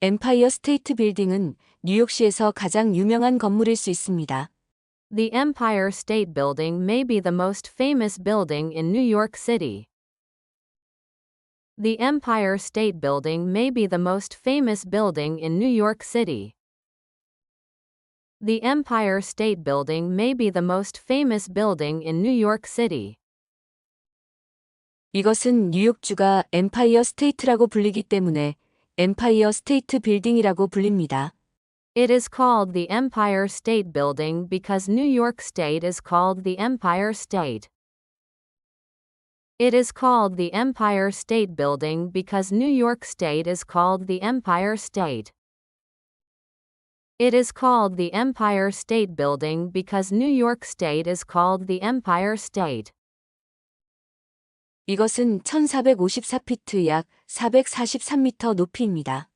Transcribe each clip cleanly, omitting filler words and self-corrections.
엠파이어 스테이트 빌딩은 뉴욕시에서 가장 유명한 건물일 수 있습니다. The Empire State Building may be the most famous building in New York City. The Empire State Building may be the most famous building in New York City. The Empire State Building may be the most famous building in New York City. 이것은 뉴욕주가 엠파이어 스테이트라고 불리기 때문에 엠파이어 스테이트 빌딩이라고 불립니다. It is called the Empire State Building because New York State is called the Empire State. It is called the Empire State Building because New York State is called the Empire State. It is called the Empire State Building because New York State is called the Empire State. 이것은 1454피트 약 443m 높이입니다.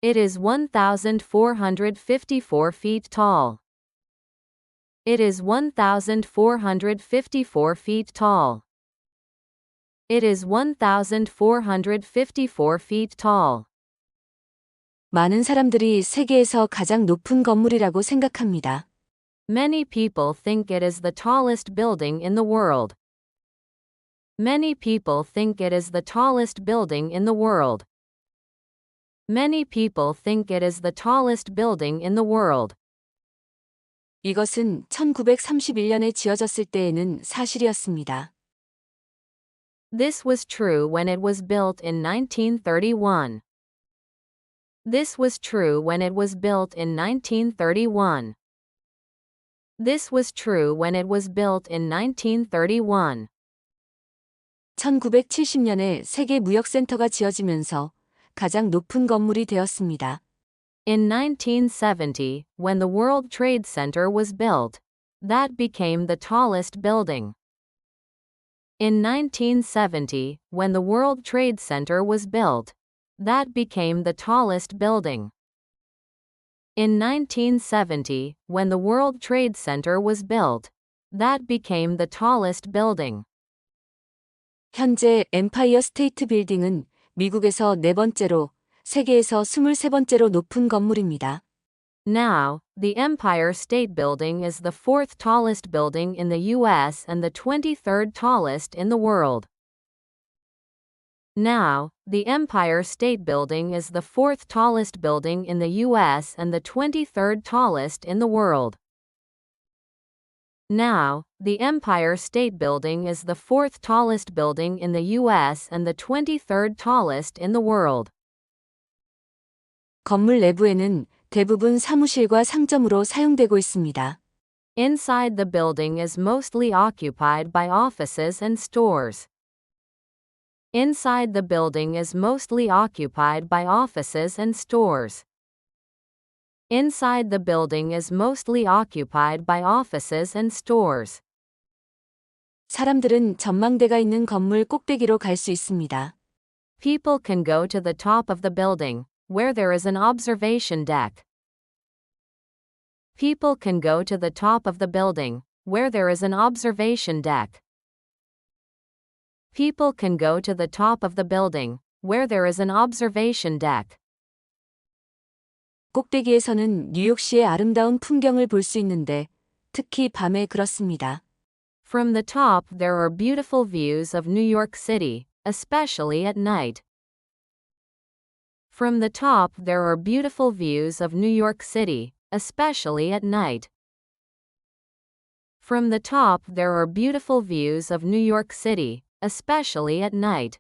It is 1,454 feet tall. It is 1,454 feet tall. It is 1,454 feet tall. 많은 사람들이 세계에서 가장 높은 건물이라고 생각합니다. Many people think it is the tallest building in the world. Many people think it is the tallest building in the world. Many people think it is the tallest building in the world. 이것은 1931년에 지어졌을 때에는 사실이었습니다. This was true when it was built in 1931. This was true when it was built in 1931. This was true when it was built in 1931. 1970년에 세계 무역센터가 지어지면서 가장 높은 건물이 되었습니다. In 1970, when the World Trade Center was built, that became the tallest building. In 1970, when the World Trade Center was built, that became the tallest building. In 1970, when the World Trade Center was built, that became the tallest building. 현재 엠파이어 스테이트 빌딩은 미국에서 네 번째로, 세계에서 23번째로 높은 건물입니다. Now, the Empire State Building is the fourth tallest building in the U.S. and the 23rd tallest in the world. Now, the Empire State Building is the fourth tallest building in the U.S. and the 23rd tallest in the world. Now, the Empire State Building is the fourth tallest building in the U.S. and the 23rd tallest in the world. 건물 내부에는 대부분 사무실과 상점으로 사용되고 있습니다. Inside the building is mostly occupied by offices and stores. Inside the building is mostly occupied by offices and stores. Inside the building is mostly occupied by offices and stores. 사람들은 전망대가 있는 건물 꼭대기로 갈 수 있습니다. People can go to the top of the building, where there is an observation deck. People can go to the top of the building, where there is an observation deck. People can go to the top of the building, where there is an observation deck. 꼭대기에서는 뉴욕시의 아름다운 풍경을 볼 수 있는데, 특히 밤에 그렇습니다. From the top there are beautiful views of New York City, especially at night. From the top there are beautiful views of New York City, especially at night. From the top there are beautiful views of New York City, especially at night.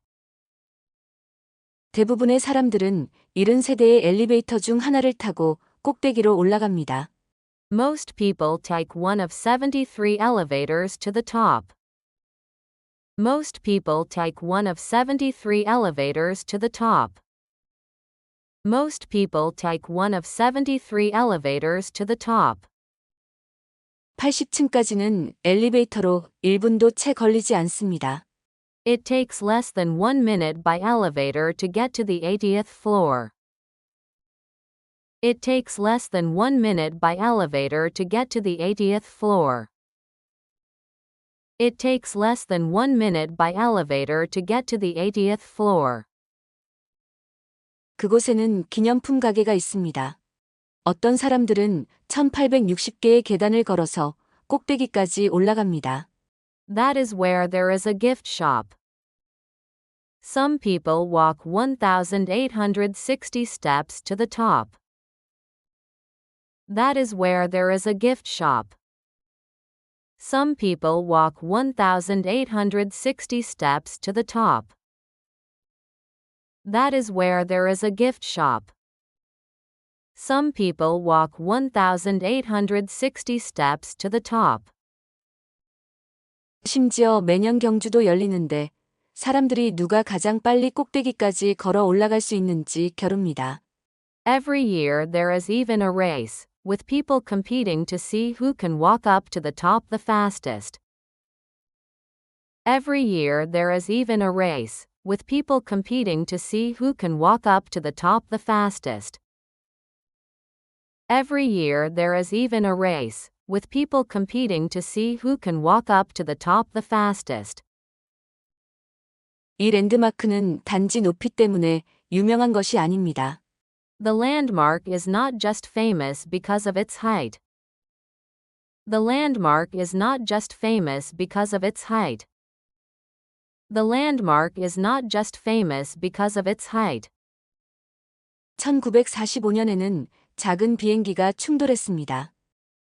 대부분의 사람들은 70세대의 엘리베이터 중 하나를 타고 꼭대기로 올라갑니다. Most people take one of 73 elevators to the top. Most people take one of 73 elevators to the top. Most people take one of 73 elevators to the top. 80층까지는 엘리베이터로 1분도 채 걸리지 않습니다. It takes less than 1 minute by elevator to get to the 80th floor. It takes less than 1 minute by elevator to get to the 80th floor. It takes less than 1 minute by elevator to get to the 80th floor. 그곳에는 기념품 가게가 있습니다. 어떤 사람들은 1860개의 계단을 걸어서 꼭대기까지 올라갑니다. That is where there is a gift shop. Some people walk 1,860 steps to the top. That is where there is a gift shop. Some people walk 1,860 steps to the top. That is where there is a gift shop. Some people walk 1,860 steps to the top. 심지어 매년 경주도 열리는데 사람들이 누가 가장 빨리 꼭대기까지 걸어 올라갈 수 있는지 겨룹니다. Every year there is even a race, with people competing to see who can walk up to the top the fastest. Every year there is even a race, with people competing to see who can walk up to the top the fastest. Every year there is even a race, with people competing to see who can walk up to the top the fastest. 이 랜드마크는 단지 높이 때문에 유명한 것이 아닙니다. The landmark is not just famous because of its height. The landmark is not just famous because of its height. The landmark is not just famous because of its height. 1945년에는 작은 비행기가 충돌했습니다.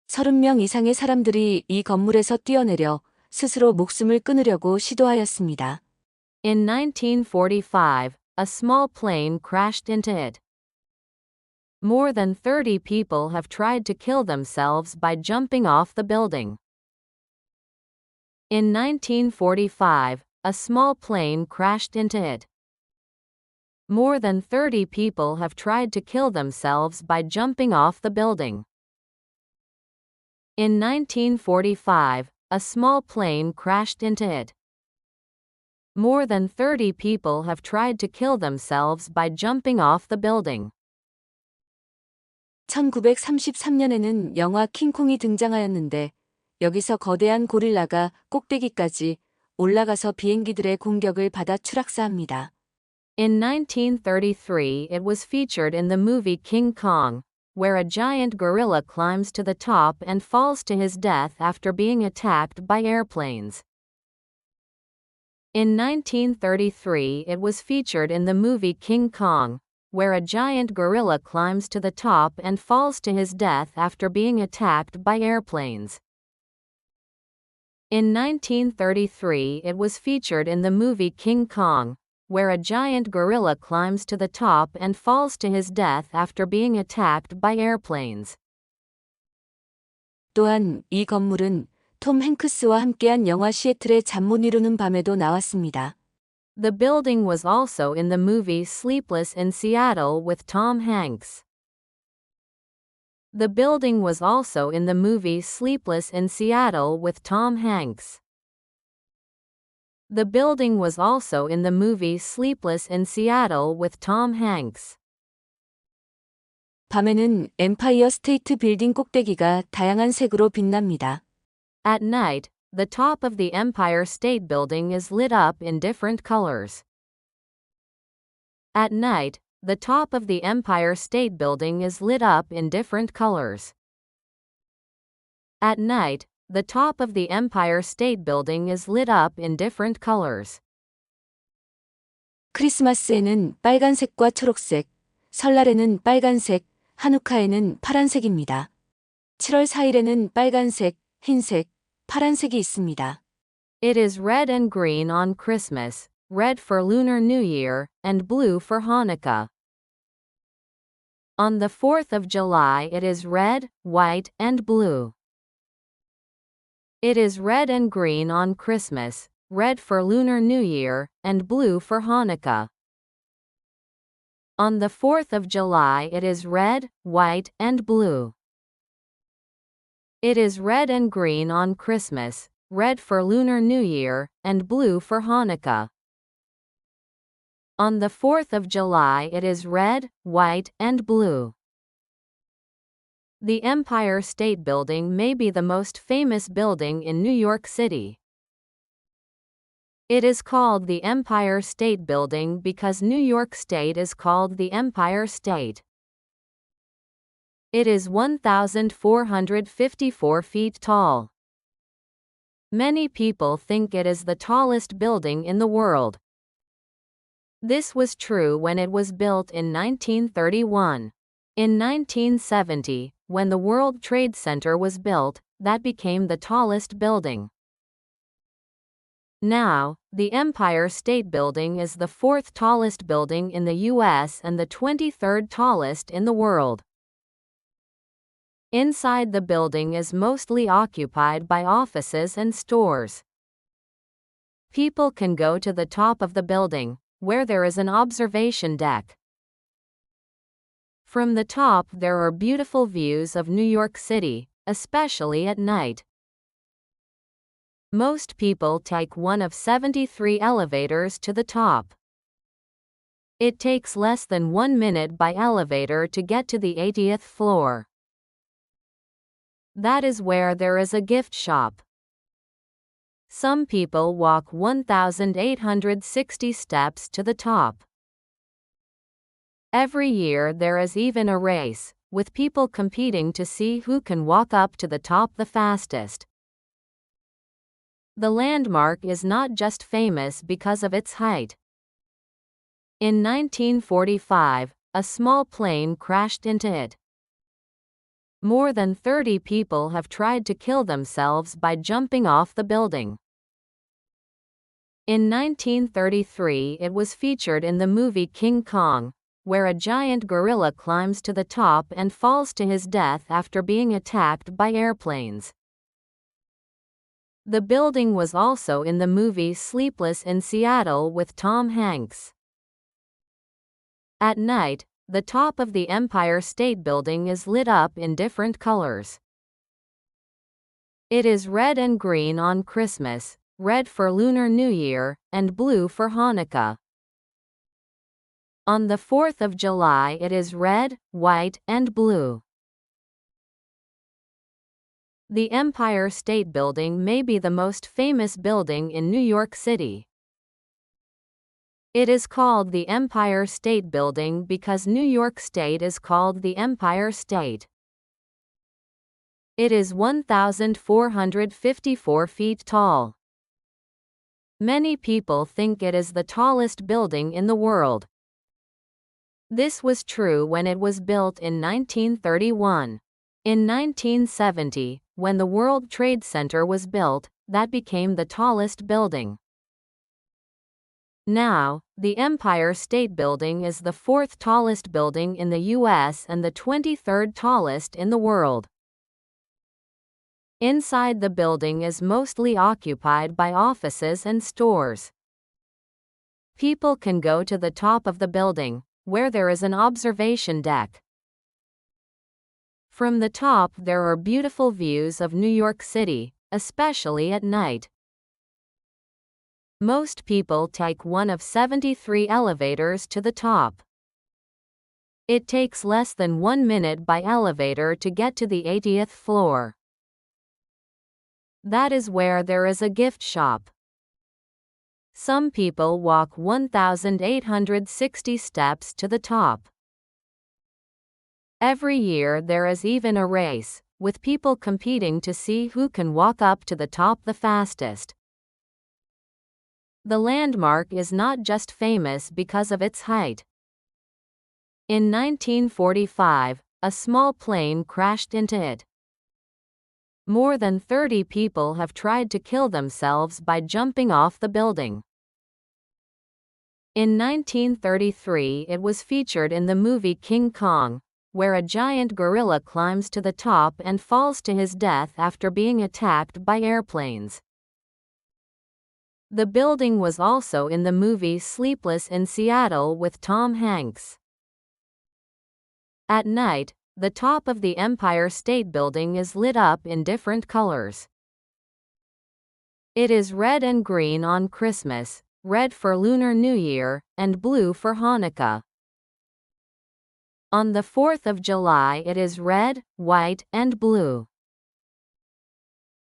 30명 이상의 사람들이 이 건물에서 뛰어내려 스스로 목숨을 끊으려고 시도하였습니다. In 1945, a small plane crashed into it. More than 30 people have tried to kill themselves by jumping off the building. In 1945, a small plane crashed into it. More than 30 people have tried to kill themselves by jumping off the building. In 1945, a small plane crashed into it. More than 30 people have tried to kill themselves by jumping off the building. 1933년에는 영화 킹콩이 등장하였는데 여기서 거대한 고릴라가 꼭대기까지 올라가서 비행기들의 공격을 받아 추락사합니다. In 1933, it was featured in the movie King Kong, where a giant gorilla climbs to the top and falls to his death after being attacked by airplanes. In 1933, it was featured in the movie King Kong, where a giant gorilla climbs to the top and falls to his death after being attacked by airplanes. In 1933, it was featured in the movie King Kong, where a giant gorilla climbs to the top and falls to his death after being attacked by airplanes. 또한 이 건물은 톰 행크스와 함께한 영화 시애틀의 잠 못 이루는 밤에도 나왔습니다. The building was also in the movie Sleepless in Seattle with Tom Hanks. The building was also in the movie Sleepless in Seattle with Tom Hanks. The building was also in the movie Sleepless in Seattle with Tom Hanks. 밤에는 엠파이어 스테이트 빌딩 꼭대기가 다양한 색으로 빛납니다. At night, the top of the Empire State Building is lit up in different colors. At night, the top of the Empire State Building is lit up in different colors. At night, the top of the Empire State Building is lit up in different colors. 크리스마스에는 빨간색과 초록색, 설날에는 빨간색, 하누카에는 파란색입니다. 7월 4일에는 빨간색, 흰색, 파란색이 있습니다. It is red and green on Christmas, red for Lunar New Year, and blue for Hanukkah. On the 4th of July it is red, white, and blue. It is red and green on Christmas, red for Lunar New Year, and blue for Hanukkah. On the 4th of July it is red, white, and blue. It is red and green on Christmas, red for Lunar New Year, and blue for Hanukkah. On the 4th of July it is red, white, and blue. The Empire State Building may be the most famous building in New York City. It is called the Empire State Building because New York State is called the Empire State. It is 1,454 feet tall. Many people think it is the tallest building in the world. This was true when it was built in 1931. In 1970, when the World Trade Center was built, that became the tallest building. Now, the Empire State Building is the fourth tallest building in the U.S. and the 23rd tallest in the world. Inside the building is mostly occupied by offices and stores. People can go to the top of the building, where there is an observation deck. From the top there are beautiful views of New York City, especially at night. Most people take one of 73 elevators to the top. It takes less than 1 minute by elevator to get to the 80th floor. That is where there is a gift shop. Some people walk 1,860 steps to the top. Every year there is even a race, with people competing to see who can walk up to the top the fastest. The landmark is not just famous because of its height. In 1945, a small plane crashed into it. More than 30 people have tried to kill themselves by jumping off the building. In 1933, it was featured in the movie King Kong, where a giant gorilla climbs to the top and falls to his death after being attacked by airplanes. The building was also in the movie Sleepless in Seattle with Tom Hanks. At night, the top of the Empire State Building is lit up in different colors. It is red and green on Christmas, red for Lunar New Year, and blue for Hanukkah. On the 4th of July it is red, white, and blue. The Empire State Building may be the most famous building in New York City. It is called the Empire State Building because New York State is called the Empire State. It is 1,454 feet tall. Many people think it is the tallest building in the world. This was true when it was built in 1931. In 1970, when the World Trade Center was built, that became the tallest building. Now, the Empire State Building is the fourth tallest building in the U.S. and the 23rd tallest in the world. Inside the building is mostly occupied by offices and stores. People can go to the top of the building, where there is an observation deck. From the top there are beautiful views of New York City, especially at night. Most people take one of 73 elevators to the top. It takes less than 1 minute by elevator to get to the 80th floor. That is where there is a gift shop. Some people walk 1,860 steps to the top. Every year there is even a race, with people competing to see who can walk up to the top the fastest. The landmark is not just famous because of its height. In 1945, a small plane crashed into it. More than 30 people have tried to kill themselves by jumping off the building. In 1933, it was featured in the movie King Kong, where a giant gorilla climbs to the top and falls to his death after being attacked by airplanes. The building was also in the movie Sleepless in Seattle with Tom Hanks. At night, the top of the Empire State Building is lit up in different colors. It is red and green on Christmas, red for Lunar New Year, and blue for Hanukkah. On the 4th of July it is red, white, and blue.